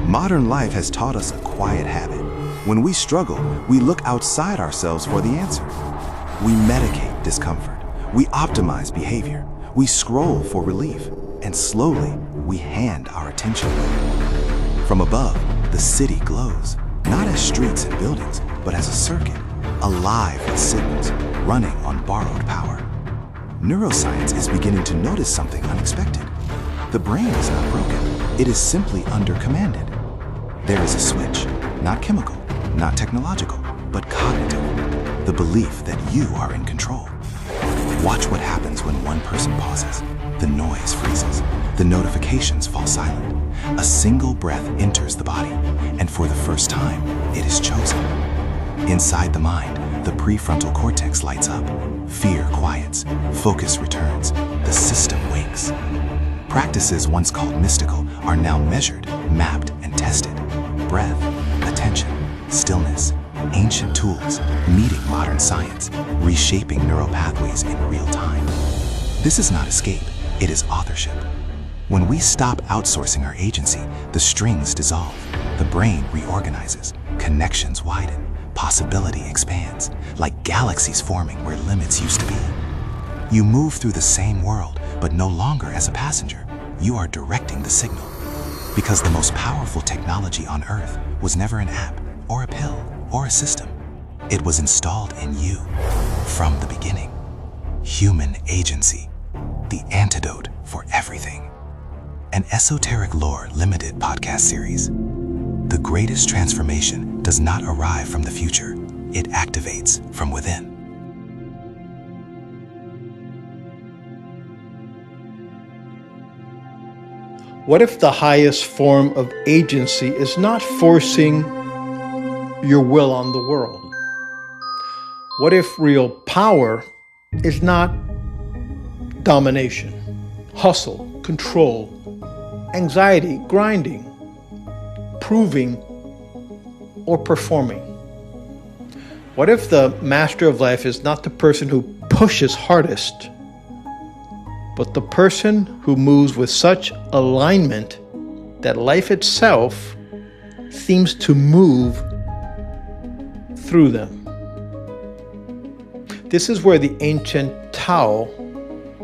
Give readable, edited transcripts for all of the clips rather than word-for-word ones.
Modern life has taught us a quiet habit. When we struggle, we look outside ourselves for the answer. We medicate discomfort. We optimize behavior. We scroll for relief. And slowly, we hand our attention. From above, the city glows, not as streets and buildings, but as a circuit, alive with signals, running on borrowed power. Neuroscience is beginning to notice something unexpected. The brain is not broken. It is simply undercommanded. There is a switch, not chemical, not technological, but cognitive. The belief that you are in control. Watch what happens when one person pauses. The noise freezes. The notifications fall silent. A single breath enters the body, and for the first time, it is chosen. Inside the mind, the prefrontal cortex lights up. Fear quiets. Focus returns. The system wakes. Practices once called mystical are now measured, mapped, and tested. Breath, attention, stillness, ancient tools, meeting modern science, reshaping neural pathways in real time. This is not escape, it is authorship. When we stop outsourcing our agency, the strings dissolve, the brain reorganizes, connections widen, possibility expands, like galaxies forming where limits used to be. You move through the same world, but no longer as a passenger. You are directing the signal. Because the most powerful technology on Earth was never an app, or a pill, or a system. It was installed in you from the beginning. Human agency, the antidote for everything. An Esoteric Lore limited podcast series. The greatest transformation does not arrive from the future. It activates from within. What if the highest form of agency is not forcing your will on the world? What if real power is not domination, hustle, control, anxiety, grinding, proving, or performing? What if the master of life is not the person who pushes hardest, but the person who moves with such alignment that life itself seems to move through them? This is where the ancient Tao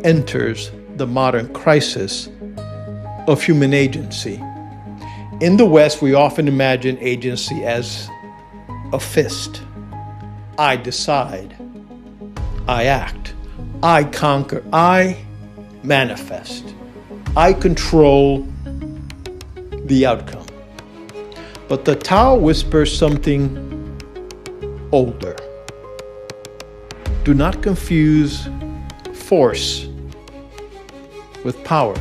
enters the modern crisis of human agency. In the West, we often imagine agency as a fist. I decide. I act. I conquer. I manifest. I control the outcome. But the Tao whispers something older. Do not confuse force with power.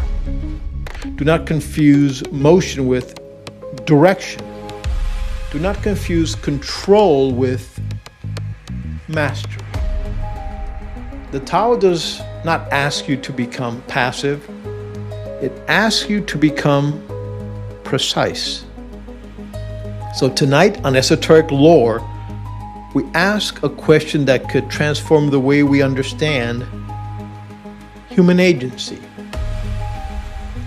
Do not confuse motion with direction. Do not confuse control with mastery. The Tao does not ask you to become passive. It asks you to become precise. So tonight on Esoteric Lore, we ask a question that could transform the way we understand human agency.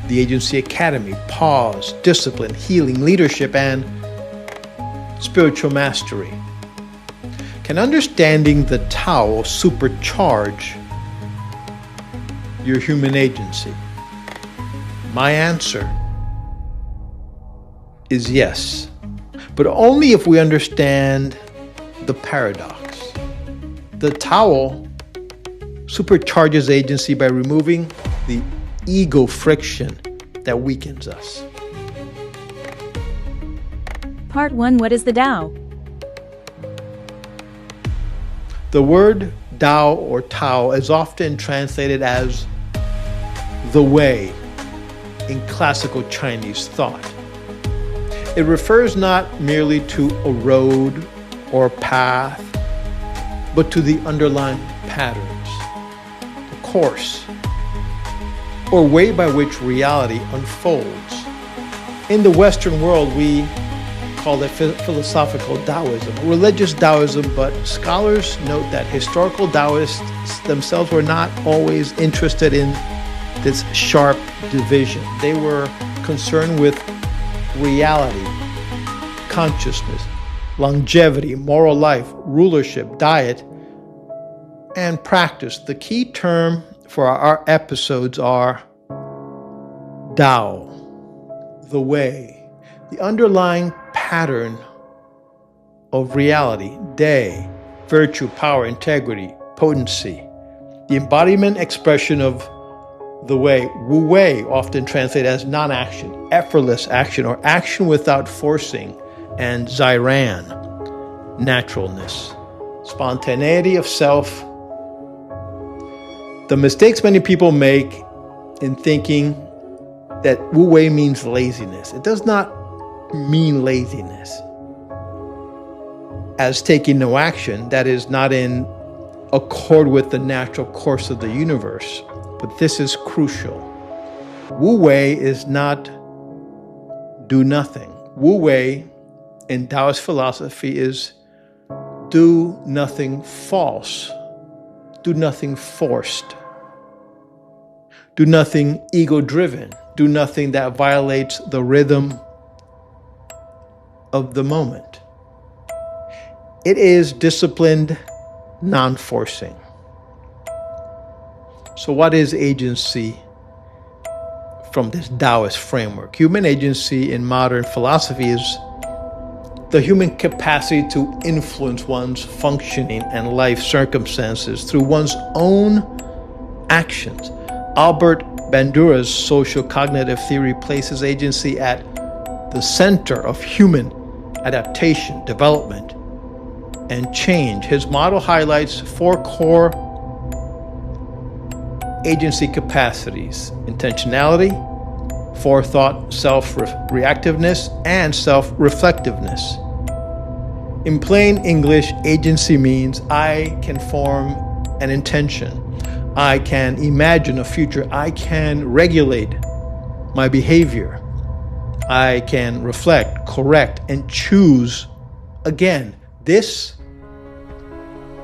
The Agency Academy, pause, discipline, healing, leadership, and spiritual mastery. Can understanding the Tao supercharge your human agency? My answer is yes, but only if we understand the paradox. The Tao supercharges agency by removing the ego friction that weakens us. Part 1. What is the Tao? The word Tao or Tao is often translated as the way in classical Chinese thought. It refers not merely to a road or a path, but to the underlying patterns, the course, or way by which reality unfolds. In the Western world, we call it philosophical Taoism, religious Taoism, but scholars note that historical Taoists themselves were not always interested in this sharp division. They were concerned with reality, consciousness, longevity, moral life, rulership, diet, and practice. The key term for our episodes are Tao, the way, the underlying pattern of reality, day, virtue, power, integrity, potency, the embodiment expression of the way, Wu Wei, often translated as non-action, effortless action, or action without forcing, and ziran, naturalness, spontaneity of self. The mistakes many people make in thinking that Wu Wei means laziness. It does not mean laziness as taking no action that is not in accord with the natural course of the universe. But this is crucial. Wu Wei is not do nothing. Wu Wei in Taoist philosophy is do nothing false, do nothing forced, do nothing ego-driven, do nothing that violates the rhythm of the moment. It is disciplined non-forcing. So what is agency from this Daoist framework? Human agency in modern philosophy is the human capacity to influence one's functioning and life circumstances through one's own actions. Albert Bandura's social cognitive theory places agency at the center of human adaptation, development, and change. His model highlights 4 core agency capacities: intentionality, forethought, self-reactiveness, and self-reflectiveness. In plain English, agency means I can form an intention. I can imagine a future. I can regulate my behavior. I can reflect, correct, and choose again. This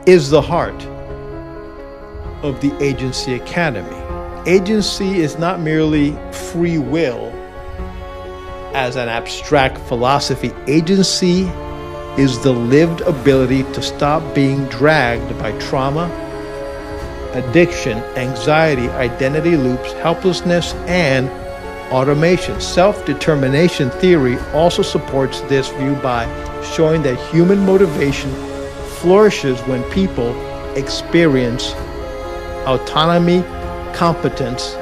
is the heart of the Agency Academy. Agency is not merely free will as an abstract philosophy. Agency is the lived ability to stop being dragged by trauma, addiction, anxiety, identity loops, helplessness, and automation. Self-determination theory also supports this view by showing that human motivation flourishes when people experience autonomy, competence,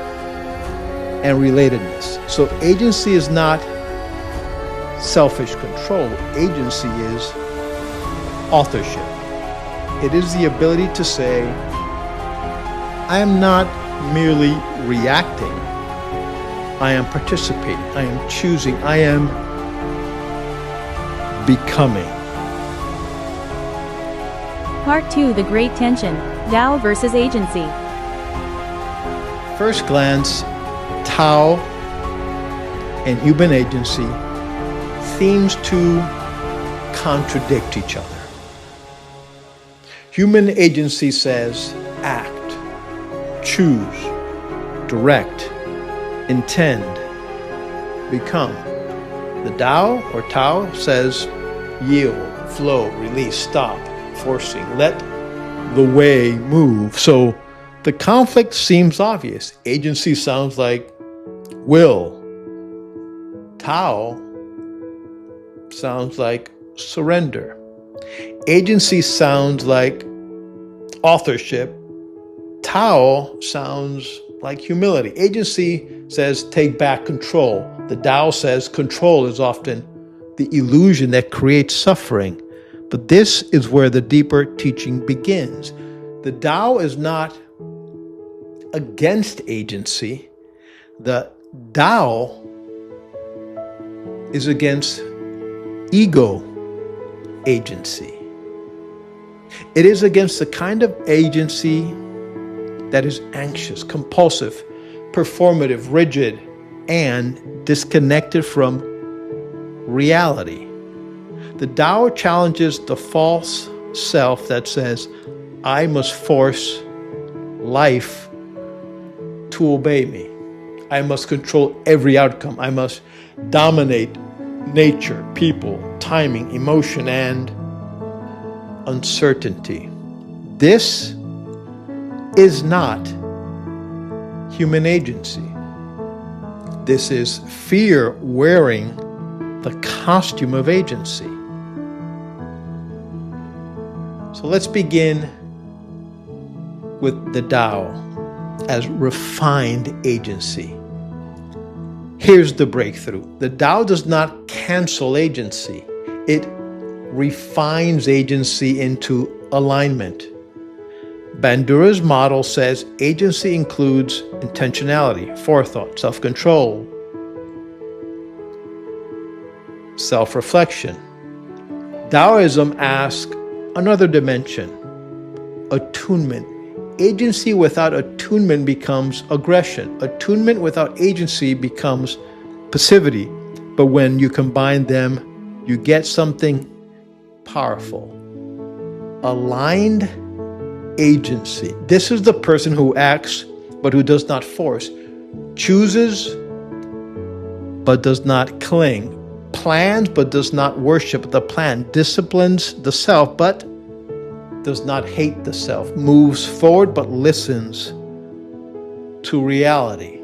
and relatedness. So agency is not selfish control. Agency is authorship. It is the ability to say, I am not merely reacting. I am participating. I am choosing. I am becoming. Part 2: The Great Tension, Tao versus Agency. First glance, Tao and human agency seems to contradict each other. Human agency says act, choose, direct, intend, become. The Tao or Tao says yield, flow, release, stop, forcing, let the way move. So the conflict seems obvious. Agency sounds like will. Tao sounds like surrender. Agency sounds like authorship. Tao sounds like humility. Agency says take back control. The Tao says control is often the illusion that creates suffering. But this is where the deeper teaching begins. The Tao is not against agency. The Tao is against ego agency. It is against the kind of agency that is anxious, compulsive, performative, rigid, and disconnected from reality. The Tao challenges the false self that says, I must force life to obey me. I must control every outcome. I must dominate nature, people, timing, emotion, and uncertainty. This is not human agency. This is fear wearing the costume of agency. So let's begin with the Tao as refined agency. Here's the breakthrough. The Tao does not cancel agency. It refines agency into alignment. Bandura's model says agency includes intentionality, forethought, self-control, self-reflection. Daoism asks another dimension, attunement. Agency without attunement becomes aggression. Attunement without agency becomes passivity. But when you combine them, you get something powerful. Aligned agency. This is the person who acts but who does not force, chooses but does not cling, plans but does not worship the plan, disciplines the self but does not hate the self, moves forward but listens to reality.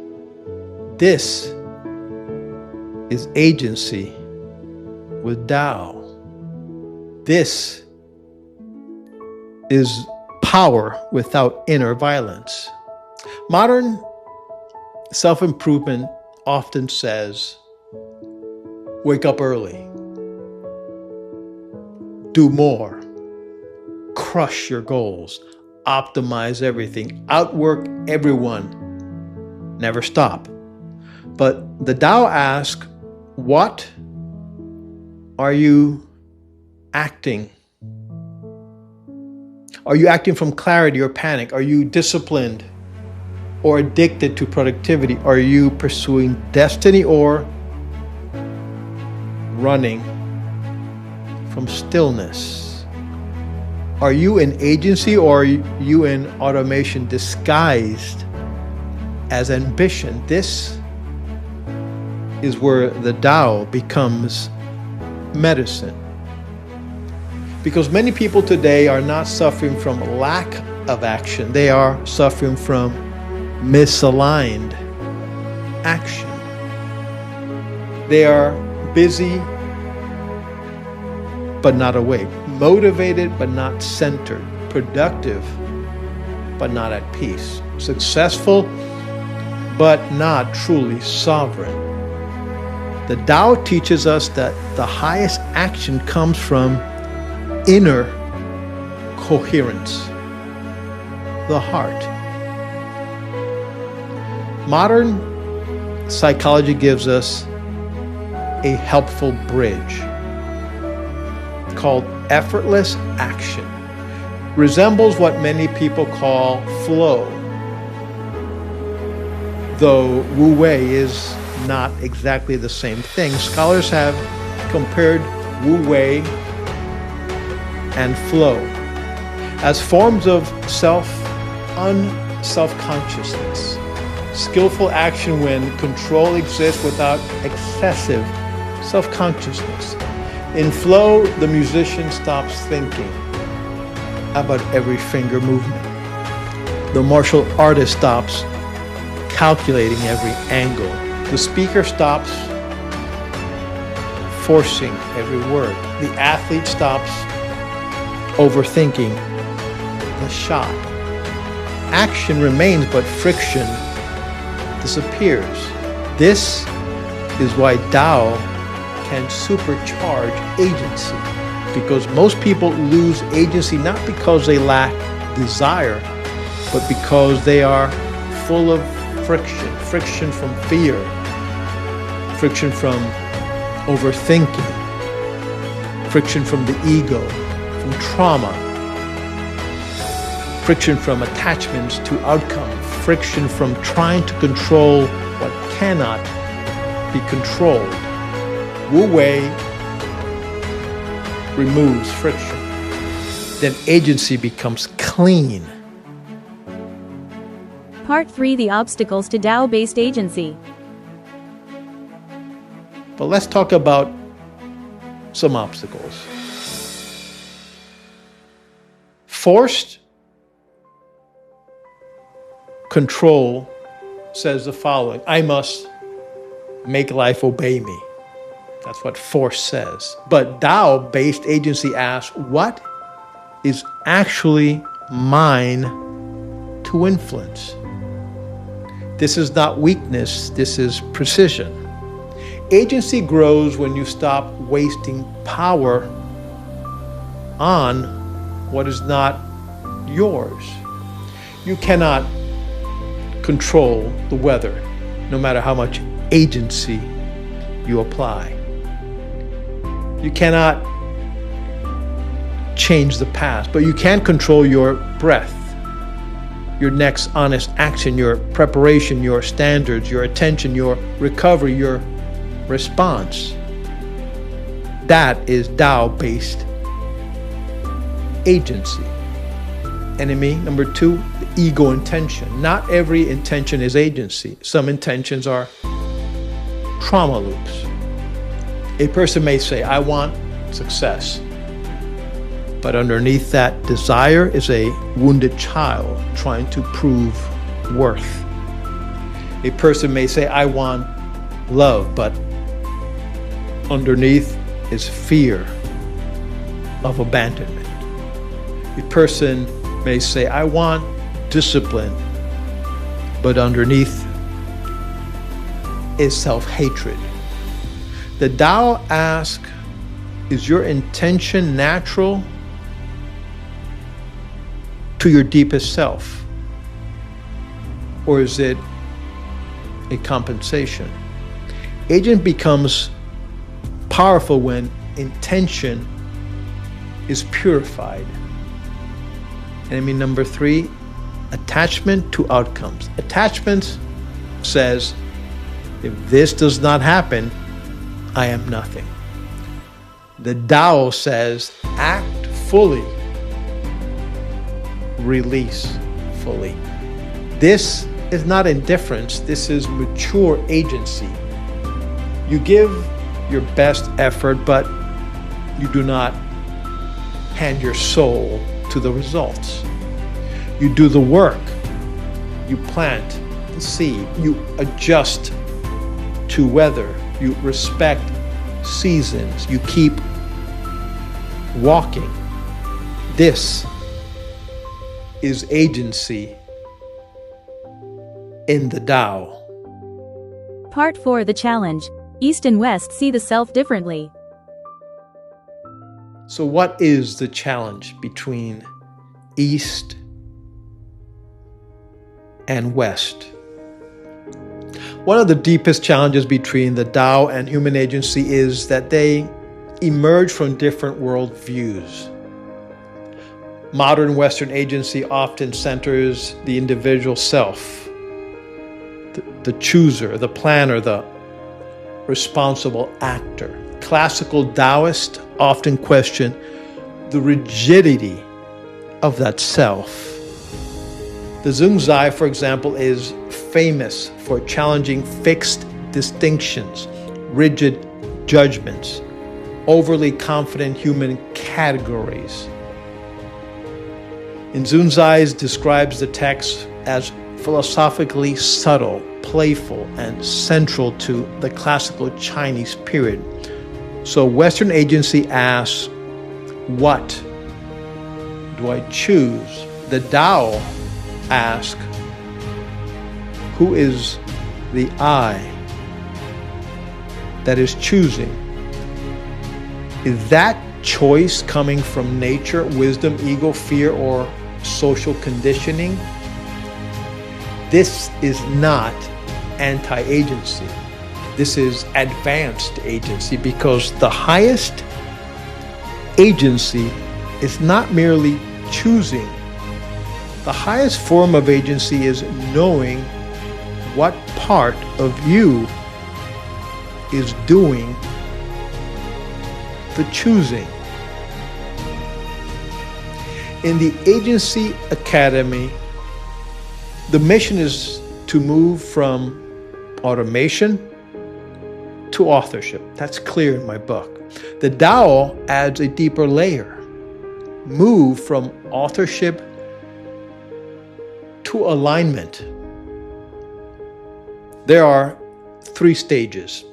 This is agency with Tao. This is power without inner violence. Modern self-improvement often says, wake up early, do more, crush your goals, optimize everything, outwork everyone, never stop. But the Tao asks, what are you acting? Are you acting from clarity or panic? Are you disciplined or addicted to productivity? Are you pursuing destiny or running from stillness? Are you in agency or are you in automation disguised as ambition? This is where the Tao becomes medicine. Because many people today are not suffering from lack of action. They are suffering from misaligned action. They are busy but not awake, motivated but not centered, productive but not at peace, successful but not truly sovereign. The Tao teaches us that the highest action comes from inner coherence, the heart. Modern psychology gives us a helpful bridge called effortless action. Resembles what many people call flow, though Wu Wei is not exactly the same thing. Scholars have compared Wu Wei and flow as forms of self-consciousness. Skillful action when control exists without excessive self-consciousness. In flow, the musician stops thinking about every finger movement. The martial artist stops calculating every angle. The speaker stops forcing every word. The athlete stops overthinking the shot. Action remains, but friction disappears. This is why Tao can supercharge agency, because most people lose agency not because they lack desire, but because they are full of friction from fear, friction from overthinking, friction from the ego, from trauma, friction from attachments to outcome, friction from trying to control what cannot be controlled. Wu Wei removes friction. Then agency becomes clean. Part 3: The obstacles to Tao-based agency. But let's talk about some obstacles. Forced control says the following: I must make life obey me. That's what force says. But Tao-based agency asks, what is actually mine to influence? This is not weakness, this is precision. Agency grows when you stop wasting power on what is not yours. You cannot control the weather, no matter how much agency you apply. You cannot change the past, but you can control your breath, your next honest action, your preparation, your standards, your attention, your recovery, your response. That is Tao-based agency. Enemy number 2, the ego intention. Not every intention is agency. Some intentions are trauma loops. A person may say, I want success. But underneath that desire is a wounded child trying to prove worth. A person may say, I want love, but underneath is fear of abandonment. A person may say, I want discipline, but underneath is self-hatred. The Tao asks, is your intention natural to your deepest self? Or is it a compensation? Agent becomes powerful when intention is purified. Enemy number 3, attachment to outcomes. Attachment says, if this does not happen, I am nothing. The Tao says, act fully, release fully. This is not indifference, this is mature agency. You give your best effort, but you do not hand your soul to the results. You do the work, you plant the seed, you adjust to weather, you respect seasons, you keep walking. This is agency in the Tao. Part 4, the challenge. East and West see the self differently. So what is the challenge between East and West? One of the deepest challenges between the Tao and human agency is that they emerge from different worldviews. Modern Western agency often centers the individual self, the chooser, the planner, the responsible actor. Classical Daoist often question the rigidity of that self. The Zhuangzi, for example, is famous for challenging fixed distinctions, rigid judgments, overly confident human categories. In Zhuangzi describes the text as philosophically subtle, playful, and central to the classical Chinese period. So Western agency asks, what do I choose? The Tao asks, who is the I that is choosing? Is that choice coming from nature, wisdom, ego, fear, or social conditioning? This is not anti-agency. This is advanced agency, because the highest agency is not merely choosing. The highest form of agency is knowing what part of you is doing the choosing. In the Agency Academy, the mission is to move from automation to authorship. That's clear in my book. The Tao adds a deeper layer. Move from authorship to alignment. There are 3 stages.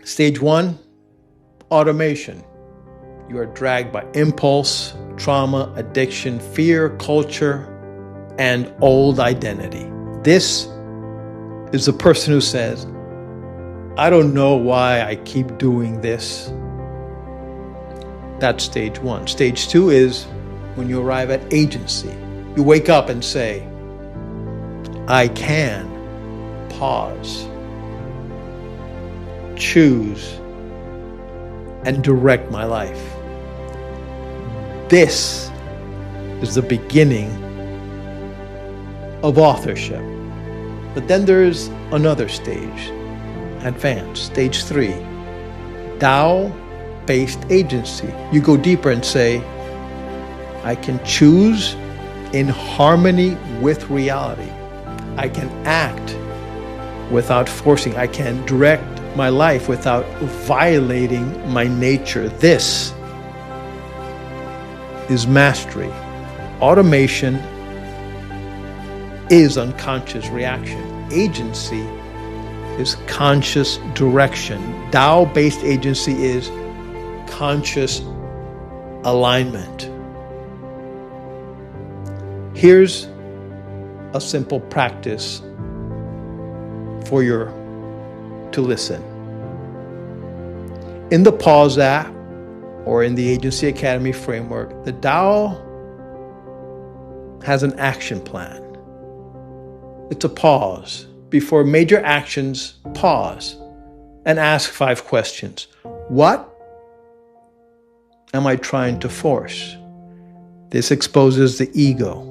Stage 1, automation. You are dragged by impulse, trauma, addiction, fear, culture, and old identity. This is the person who says, I don't know why I keep doing this. That's stage 1. Stage 2 is when you arrive at agency. You wake up and say, I can pause, choose, and direct my life. This is the beginning of authorship. But then there's another stage, advanced, stage 3, Tao-based agency. You go deeper and say, I can choose in harmony with reality. I can act without forcing. I can direct my life without violating my nature. This is mastery. Automation is unconscious reaction. Agency is conscious direction. Tao-based agency is conscious alignment. Here's a simple practice for you to listen. In the Pause app or in the Agency Academy framework, the Tao has an action plan. It's a pause. Before major actions, pause and ask 5 questions. What am I trying to force? This exposes the ego.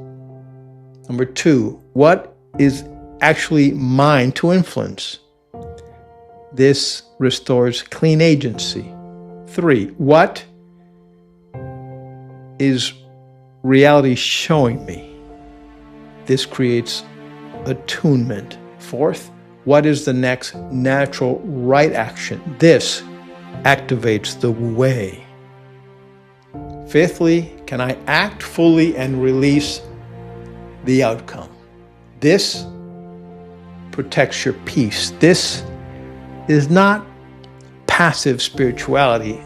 Number 2, what is actually mine to influence? This restores clean agency. 3, what is reality showing me? This creates attunement. 4th, what is the next natural right action? This activates the way. 5thly, can I act fully and release the outcome? This protects your peace. This is not passive spirituality.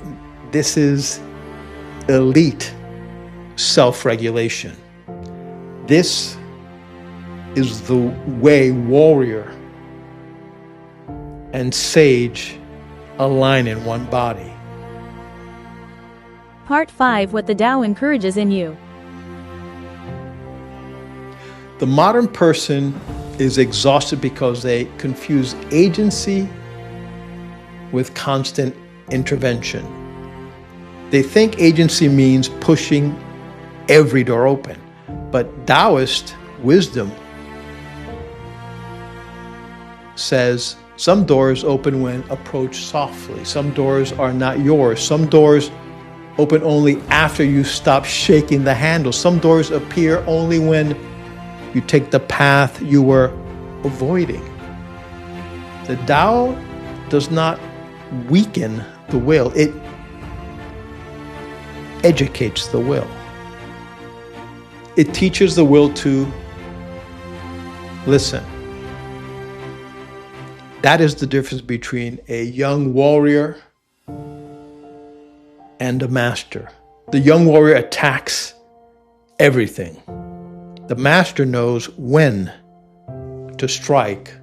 This is elite self-regulation. This is the way warrior and sage align in one body. Part 5: What the Tao encourages in you. The modern person is exhausted because they confuse agency with constant intervention. They think agency means pushing every door open, but Daoist wisdom says some doors open when approached softly. Some doors are not yours. Some doors open only after you stop shaking the handle. Some doors appear only when you take the path you were avoiding. The Tao does not weaken the will. It educates the will. It teaches the will to listen. That is the difference between a young warrior and a master. The young warrior attacks everything. The master knows when to strike,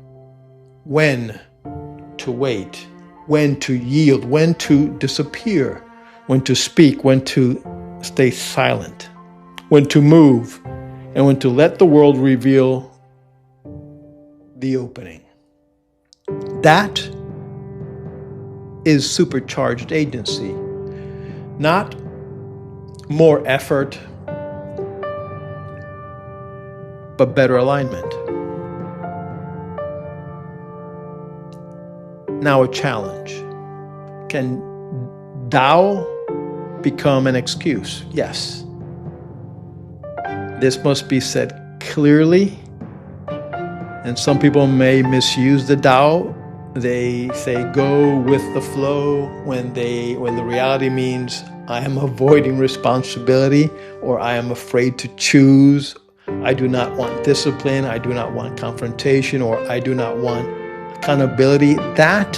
when to wait, when to yield, when to disappear, when to speak, when to stay silent, when to move, and when to let the world reveal the opening. That is supercharged agency, not more effort, but better alignment. Now a challenge. Can Tao become an excuse? Yes. This must be said clearly, and some people may misuse the Tao they say go with the flow when the reality means I am avoiding responsibility, or I am afraid to choose. I do not want discipline. I do not want confrontation, or I do not want accountability. That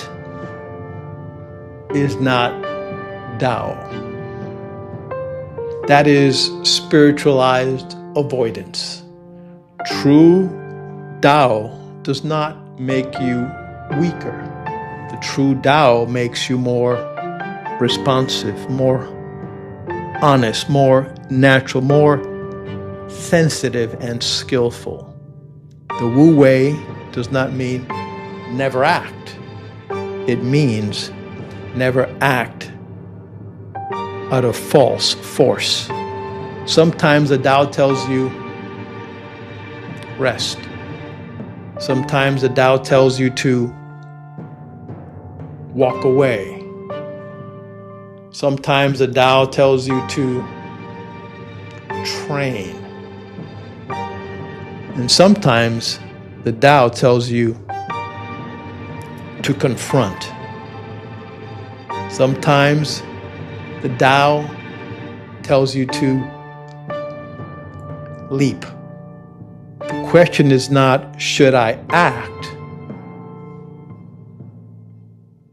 is not Tao. That is spiritualized avoidance. True Tao does not make you weaker. The true Tao makes you more responsive, more honest, more natural, more sensitive and skillful. The Wu Wei does not mean never act. It means never act out of false force. Sometimes the Tao tells you rest. Sometimes the Tao tells you to walk away. Sometimes the Tao tells you to train. And sometimes the Tao tells you to confront. Sometimes the Tao tells you to leap. The question is not, should I act?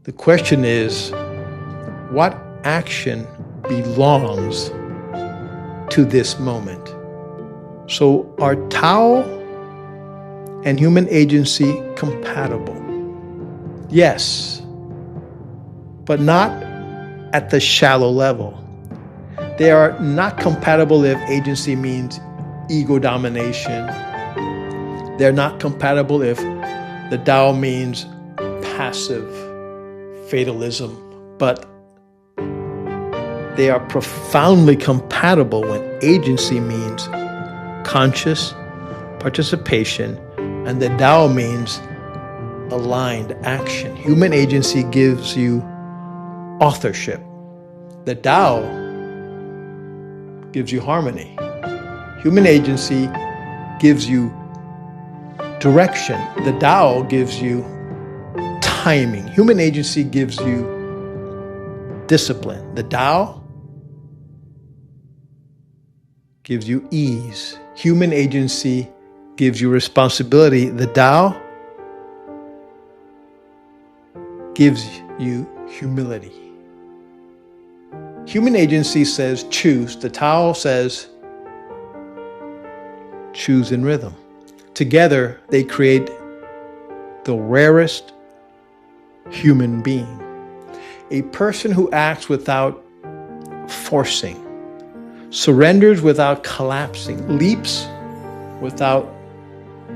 The question is, what action belongs to this moment? So are Tao and human agency compatible? Yes, but not at the shallow level. They are not compatible if agency means ego domination. They're not compatible if the Tao means passive fatalism, but they are profoundly compatible when agency means conscious participation and the Tao means aligned action. Human agency gives you authorship. The Tao gives you harmony. Human agency gives you direction. The Tao gives you timing. Human agency gives you discipline. The Tao gives you ease. Human agency gives you responsibility. The Tao gives you humility. Human agency says choose. The Tao says choose in rhythm. Together, they create the rarest human being. A person who acts without forcing, surrenders without collapsing, leaps without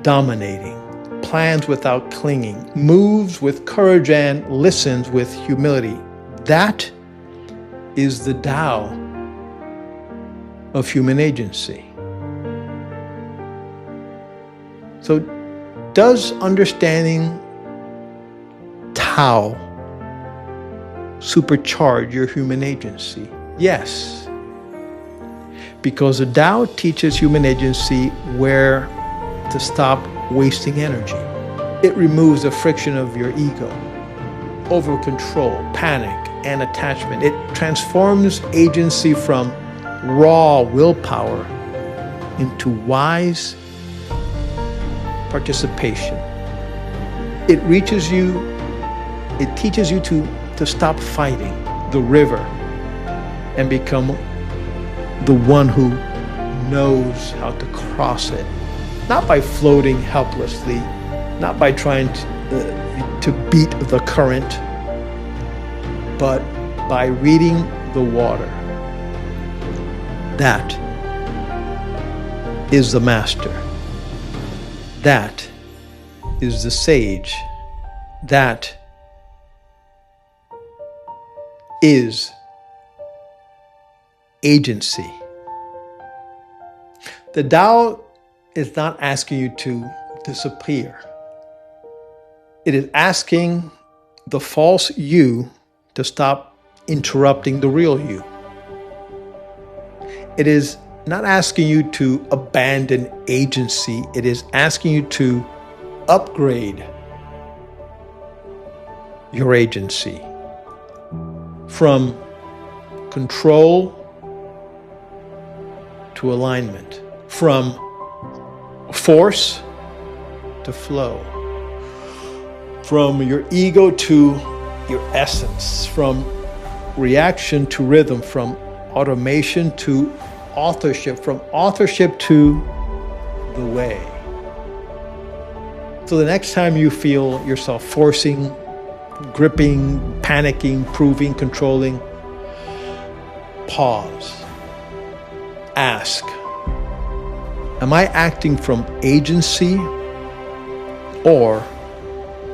dominating, plans without clinging, moves with courage and listens with humility. That is the Tao of human agency. So, does understanding Tao supercharge your human agency? Yes. Because the Tao teaches human agency where to stop wasting energy. It removes the friction of your ego, over control, panic, and attachment. It transforms agency from raw willpower into wise participation. It teaches you to stop fighting the river and become the one who knows how to cross it. Not by floating helplessly, not by trying to beat the current, but by reading the water. That is the master. That is the sage. That is agency. The Tao is not asking you to disappear. It is asking the false you to stop interrupting the real you. It is not asking you to abandon agency. It is asking you to upgrade your agency. From control to alignment. From force to flow. From your ego to your essence. From reaction to rhythm. From automation to authorship. From authorship to the way. So the next time you feel yourself forcing, gripping, panicking, proving, controlling, pause. Ask, am I acting from agency or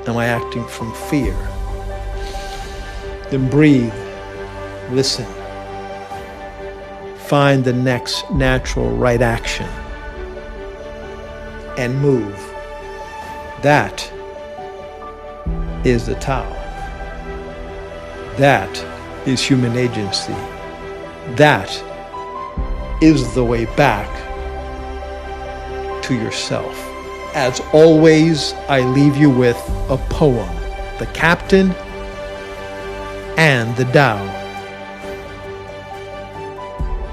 am I acting from fear? Then breathe, listen, find the next natural right action and move. That is the Tao. That is human agency. That is the way back to yourself. As always, I leave you with a poem, The Captain and the Tao.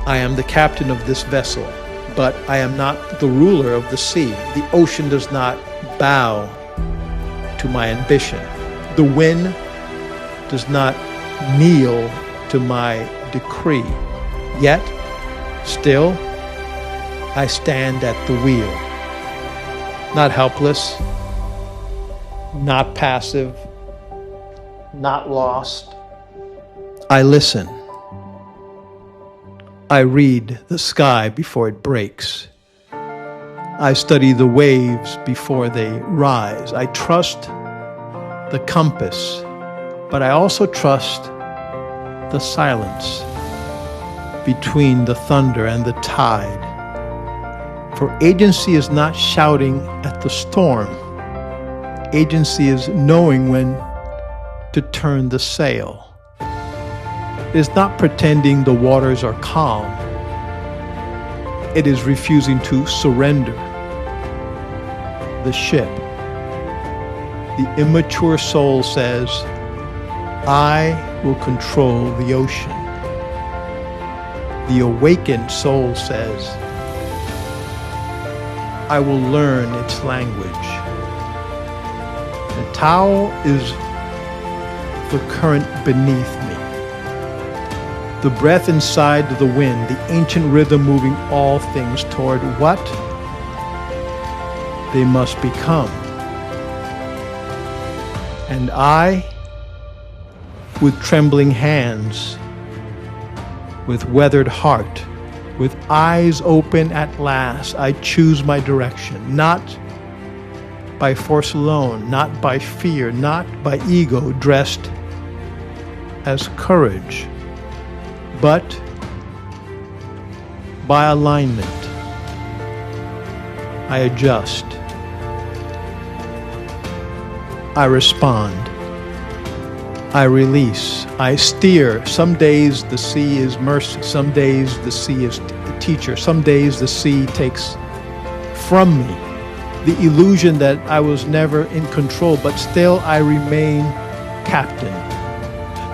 I am the captain of this vessel, but I am not the ruler of the sea. The ocean does not bow to my ambition. The wind does not kneel to my decree. Yet, still, I stand at the wheel. Not helpless, not passive, not lost. I listen. I read the sky before it breaks. I study the waves before they rise. I trust the compass, but I also trust the silence between the thunder and the tide. For agency is not shouting at the storm. Agency is knowing when to turn the sail. It is not pretending the waters are calm. It is refusing to surrender the ship. The immature soul says, I will control the ocean. The awakened soul says, I will learn its language. The Tao is the current beneath me. The breath inside the wind, the ancient rhythm moving all things toward what they must become. And I, with trembling hands, with weathered heart, with eyes open at last, I choose my direction, not by force alone, not by fear, not by ego dressed as courage, but by alignment. I adjust. I respond. I release. I steer. Some days the sea is mercy. Some days the sea is the teacher. Some days the sea takes from me the illusion that I was never in control, but still I remain captain.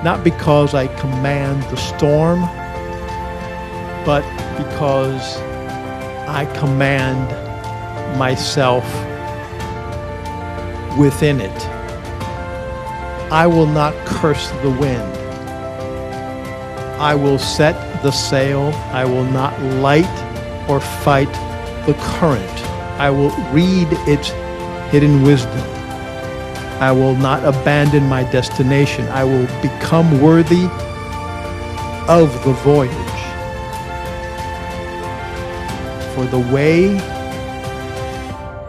Not because I command the storm, but because I command myself within it. I will not curse the wind. I will set the sail. I will not light or fight the current. I will read its hidden wisdom. I will not abandon my destination. I will become worthy of the voyage. For the way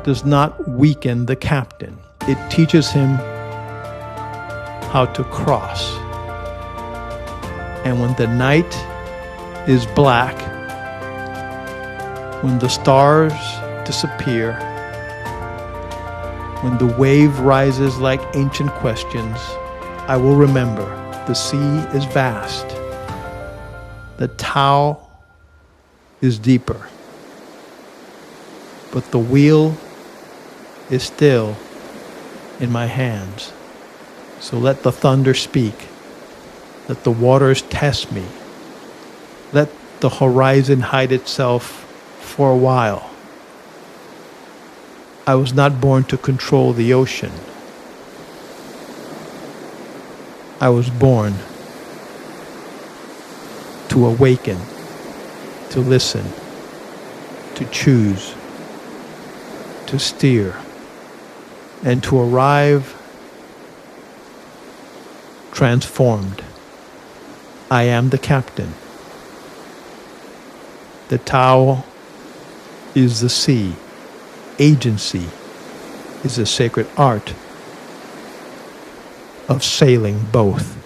does not weaken the captain. It teaches him how to cross. And when the night is black, when the stars disappear, when the wave rises like ancient questions, I will remember the sea is vast, the Tao is deeper, but the wheel is still in my hands. So let the thunder speak. Let the waters test me. Let the horizon hide itself for a while. I was not born to control the ocean. I was born to awaken, to listen, to choose, to steer, and to arrive transformed. I am the captain. The Tao is the sea. Agency is a sacred art of sailing both.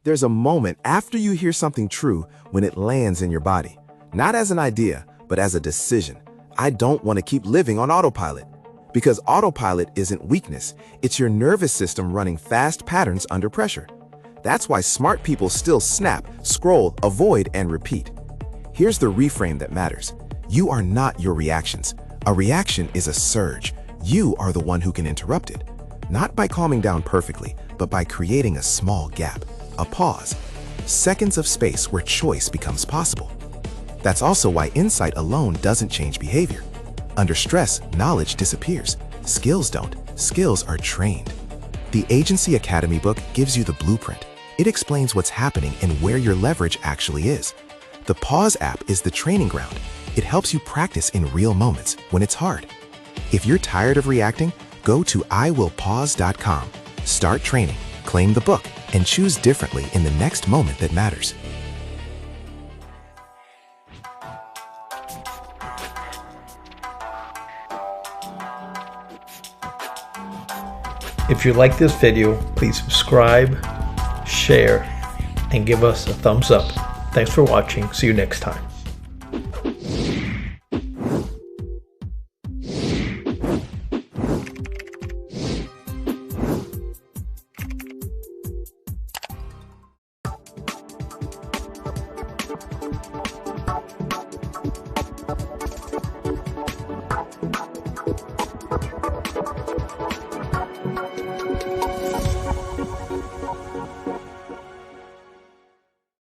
There's a moment after you hear something true when it lands in your body. Not as an idea, but as a decision. I don't want to keep living on autopilot. Because autopilot isn't weakness, it's your nervous system running fast patterns under pressure. That's why smart people still snap, scroll, avoid, and repeat. Here's the reframe that matters. You are not your reactions. A reaction is a surge. You are the one who can interrupt it. Not by calming down perfectly, but by creating a small gap, a pause, seconds of space where choice becomes possible. That's also why insight alone doesn't change behavior. Under stress, knowledge disappears. Skills don't. Skills are trained. The Agency Academy book gives you the blueprint. It explains what's happening and where your leverage actually is. The Pause app is the training ground. It helps you practice in real moments when it's hard. If you're tired of reacting, go to iwillpause.com. Start training, claim the book, and choose differently in the next moment that matters. If you like this video, please subscribe, share, and give us a thumbs up. Thanks for watching. See you next time.